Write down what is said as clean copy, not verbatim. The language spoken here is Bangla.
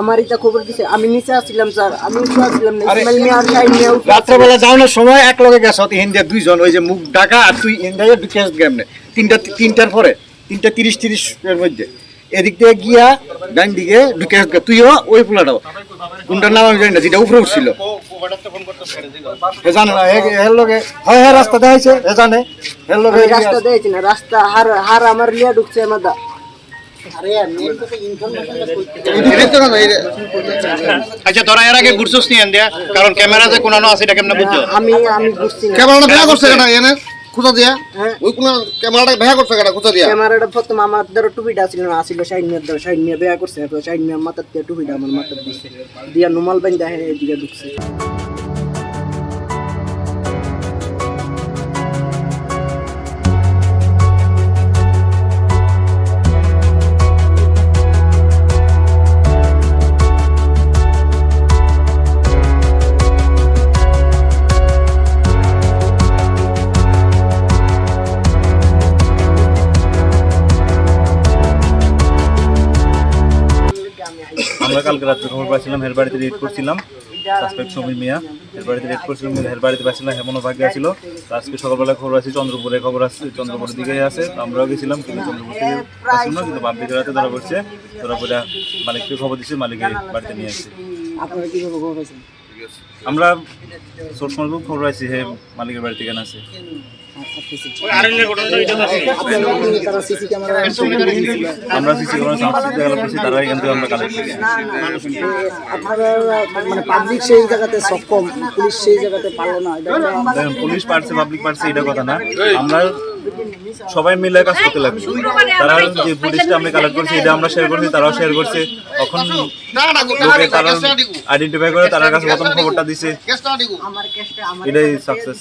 আমার এটা খবর দিছে, আমি নিচে আসছিলাম স্যার, আমি উপরে আসছিলাম না। ইসমাইল মিয়া আর শাহিন মিয়া রাত্রেবেলা যাওয়ার সময় এক লগে গেছ হিন্দিয়া দুইজন, ওই যে মুখ ঢাকা আর তুই ইন্ডিয়া ঢুকে গেমনে তিনটার পরে 3:30 এর মধ্যে এদিক থেকে গিয়া ডান দিকে ঢুকে তুইও ওই পোলাটাও কোনটার নাম আমি জানি না, যেটা উপরে উঠছিল জানে না এর লগে হয় হ্যাঁ রাস্তা দেখাইছে এ জানে এর লগে রাস্তা দেখাইছি না, রাস্তা হার আমার লিয়া ঢুকছে আমার দা। আচ্ছা তোরা এর আগে ঘুরছস নি এন্ডিয়া, কারণ ক্যামেরা যে কোনানো আছে এটা কেমনে বুঝছো? আমি বুঝছি না ক্যামেরাটা ভেঙা করছে কেন এনে খুঁজা দিয়া? ওই কোন ক্যামেরাটা ভেঙা করছে কেন খুঁজা দিয়া? ক্যামেরাটা প্রথম আমার দ্বারা টুপিটা ছিল না, আসিল শাহিন মিয়ার দ্বারা, শাহিন মিয়া বেয়া করছে, তো শাহিন মিয়ার মাথার দিয়ে টুপিটা আমার মাথার দিছে দিয়া নুমাল বাইন দেখে এদিকে ঢুকছে। আমরা কালকে রাত্রে খবর পাইছিলাম হের বাড়িতে রেড করছিলাম, সাসপেক্ট সমীর মিয়া হের বাড়িতে রেড করছিলাম, হের বাড়িতে পাইছিলাম হেমনো ভাগ্যে ছিল। আজকে সকালবেলা খবর আছে চন্দ্রপুরে খবর আছে, চন্দ্রপুরের দিকে আছে, আমরাও গেছিলাম কিন্তু চন্দ্রপুর থেকে পাচ্ছিলাম না, কিন্তু পাবলিকের রাতে ধরা পড়ছে, ধরা পড়ে মালিককে খবর দিচ্ছে, মালিকের বাড়িতে নিয়ে আসছে। আপনারা কি খবর পাইছেন? আমরা সোর্স মারফত খবর পাইছি হে মালিকের বাড়িতে কেন আছে। তারা সিসি ক্যামেরা আমরা সিসি ক্যামেরা সামনে গেলাম করছি, তারাই কিন্তু আমরা কালেক্ট করি। আপনারা মানে পাবলিক সেই জায়গাতে সক্ষম, পুলিশ সেই জায়গাতে পারলো না, দেখেন পুলিশ পারছে পাবলিক পারছে এটা কথা না, আমরা সবাই মিলে কাজ করতে লাগবে। তারা যে পুলিশটা আমরা কালেক্ট করছি এটা আমরা শেয়ার করছি, তারাও শেয়ার করছে, তখন লোকে তারা আইডেন্টিফাই করে তার কাছে প্রথম খবরটা দিছে, এটাই সাকসেস।